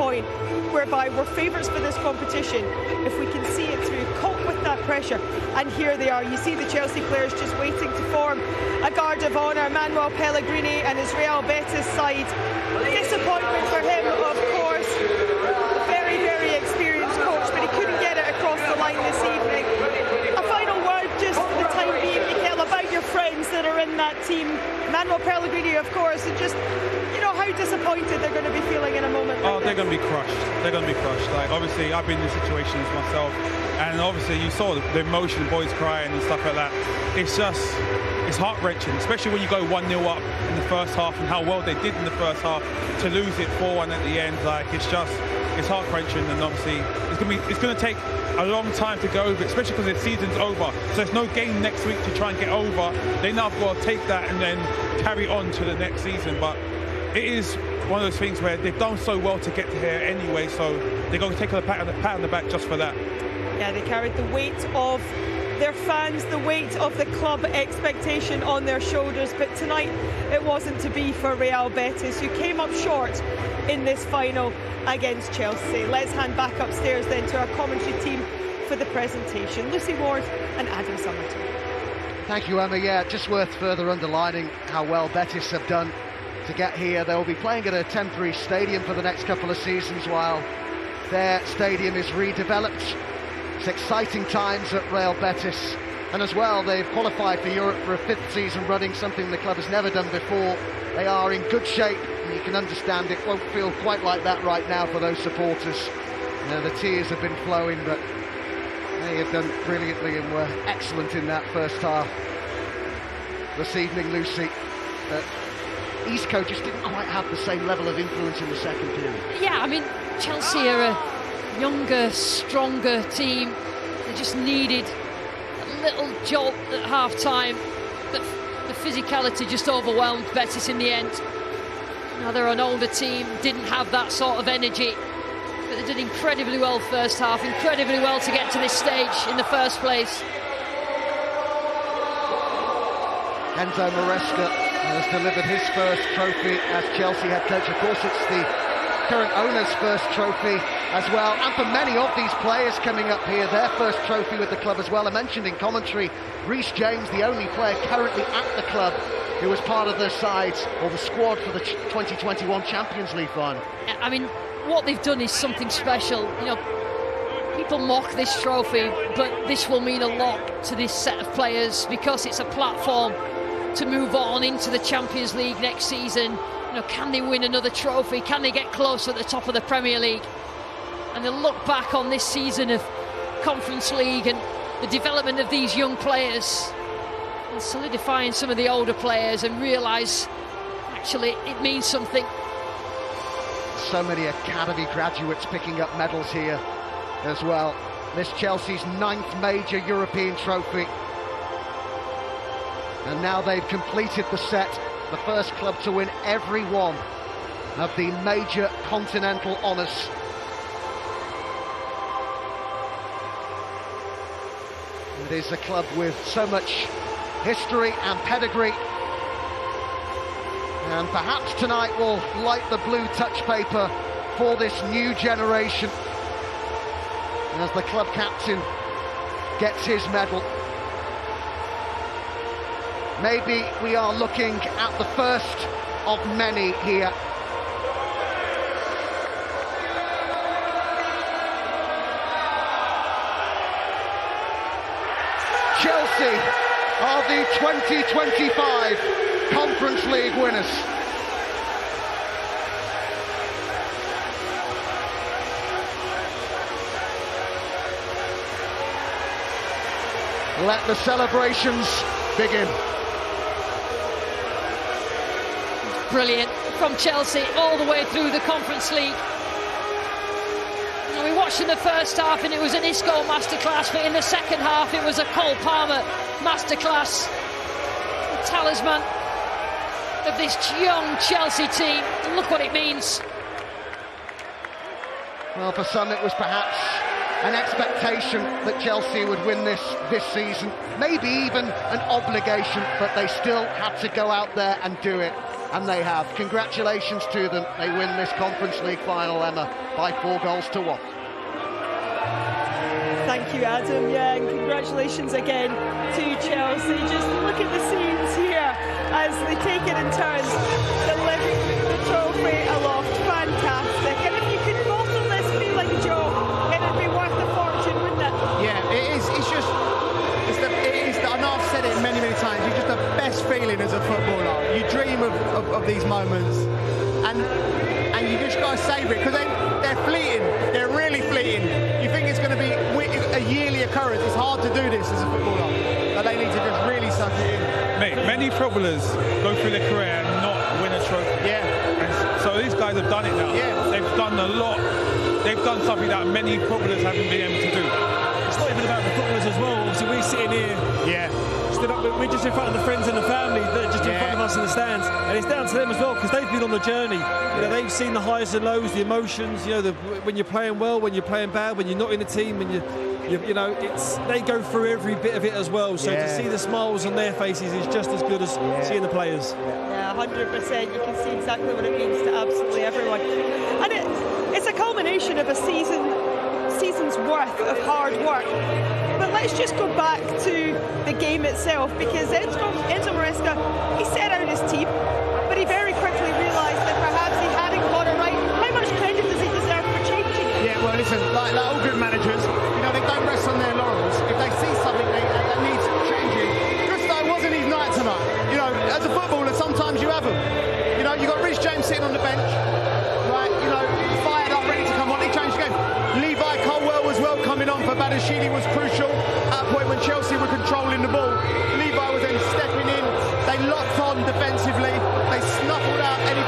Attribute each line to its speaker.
Speaker 1: point whereby we're favourites for this competition. If we can see it through, cope with that pressure, and here they are. You see the Chelsea players just waiting to form a guard of honour. Manuel Pellegrini and his Real Betis side. Disappointment for him, of course. Very, very experienced coach, but he couldn't get it across the line this evening. A final word, just for the time being, Mikel, about your friends that are in that team. Manuel Pellegrini, of course, and just, you know, how disappointed they're going to be feeling in a moment.
Speaker 2: Oh, they're going to be crushed. They're going to be crushed. Like, obviously, I've been in situations myself, and obviously, you saw the emotion, the boys crying and stuff like that. It's just, it's heart-wrenching, especially when you go 1-0 up in the first half and how well they did in the first half, to lose it 4-1 at the end. Like, it's heart-wrenching, and obviously it's going to take a long time to go over, especially because the season's over. So there's no game next week to try and get over. They now have got to take that and then carry on to the next season. But it is one of those things where they've done so well to get to here anyway, so they're going to take a pat on the back just for that.
Speaker 1: Yeah, they carried the weight of their fans, the weight of the club expectation on their shoulders, but tonight it wasn't to be for Real Betis, who came up short in this final against Chelsea. Let's hand back upstairs then to our commentary team for the presentation. Lucy Ward and Adam Summerton.
Speaker 3: Thank you, Emma. Yeah, just worth further underlining how well Betis have done to get here. They'll be playing at a temporary stadium for the next couple of seasons while their stadium is redeveloped. It's exciting times at Real Betis, and as well, they've qualified for Europe for a 5th season running, something the club has never done before. They are in good shape, and you can understand it won't feel quite like that right now for those supporters. You know, the tears have been flowing, but they have done brilliantly and were excellent in that first half. This evening, Lucy, Isco just didn't quite have the same level of influence in the second period.
Speaker 4: Yeah, I mean, Chelsea are a younger, stronger team. They just needed a little jolt at half-time, but the physicality just overwhelmed Betis in the end. Now they're an older team, didn't have that sort of energy, but they did incredibly well first half, incredibly well to get to this stage in the first place.
Speaker 3: Enzo Maresca has delivered his first trophy as Chelsea head coach. Of course, it's the current owner's first trophy as well, and for many of these players coming up here, their first trophy with the club as well. I mentioned in commentary, Reece James, the only player currently at the club who was part of their sides or the squad for the 2021 Champions League final.
Speaker 4: I mean, what they've done is something special. You know, people mock this trophy, but this will mean a lot to this set of players because it's a platform to move on into the Champions League next season. You know, can they win another trophy? Can they get close at the top of the Premier League? And they'll look back on this season of Conference League and the development of these young players and solidifying some of the older players and realise actually it means something.
Speaker 3: So many academy graduates picking up medals here as well. This Chelsea's 9th major European trophy. And now they've completed the set, the first club to win every one of the major continental honours. It is a club with so much history and pedigree, and perhaps tonight will light the blue touch paper for this new generation as the club captain gets his medal. Maybe we are looking at the first of many here. Chelsea are the 2025 Conference League winners. Let the celebrations begin.
Speaker 4: Brilliant from Chelsea all the way through the Conference League. We watched in the first half and it was an Isco masterclass, but in the second half it was a Cole Palmer masterclass. The talisman of this young Chelsea team. And look what it means.
Speaker 3: Well, for some it was perhaps an expectation that Chelsea would win this season. Maybe even an obligation, but they still had to go out there and do it. and they have. Congratulations to them. They win this Conference League final, Emma, by 4-1.
Speaker 1: Thank you, Adam. Yeah, and congratulations again to Chelsea. Just look at the scenes here as they take it in turns. They lift the trophy aloft. Fantastic. And if you could bottle this feeling, Joe, it'd be worth a fortune, wouldn't it?
Speaker 5: Yeah, it is. I know I've said it many, many times. It's just the best feeling as a footballer. You dream of these moments, and you just got to savour it, because they're fleeting. They're really fleeting. You think it's going to be a yearly occurrence. It's hard to do this as a footballer, but they need to just really suck it in.
Speaker 2: Mate, many footballers go through their career and not win a trophy.
Speaker 5: Yeah.
Speaker 2: And so these guys have done it now.
Speaker 5: Yeah.
Speaker 2: They've done a lot. They've done something that many footballers haven't been able to do.
Speaker 6: It's not even about the footballers as well. Obviously, we're sitting here.
Speaker 5: Yeah.
Speaker 6: Stood up, we're just in front of the friends and the family. They're just in front of us in the stands, and it's down to them as well, because they've been on the journey. You know, they've seen the highs and lows, the emotions. You know, when you're playing well, when you're playing bad, when you're not in the team, when you know, they go through every bit of it as well. So to see the smiles on their faces is just as good as seeing the players.
Speaker 1: Yeah, 100%. You can see exactly what it means to absolutely everyone, and it's a culmination of a season's worth of hard work. But let's just go back to the game itself, because Enzo Maresca, he set out his team, but he very quickly realised that perhaps he hadn't got it right. How much credit does he deserve for changing it?
Speaker 5: Yeah, well, listen, like all good managers, you know, they don't rest on their laurels. If they see something that needs changing, Gusto wasn't his night tonight. You know, as a footballer, sometimes you have them. You know, you got Rhys James sitting on the bench, right? You know, fired up, ready to come on. He changed the game. Levi Colwell as well coming on for Badashili was crucial at a point when Chelsea were controlling the ball. Levi was then stepping in. They locked on defensively. They snuffled out any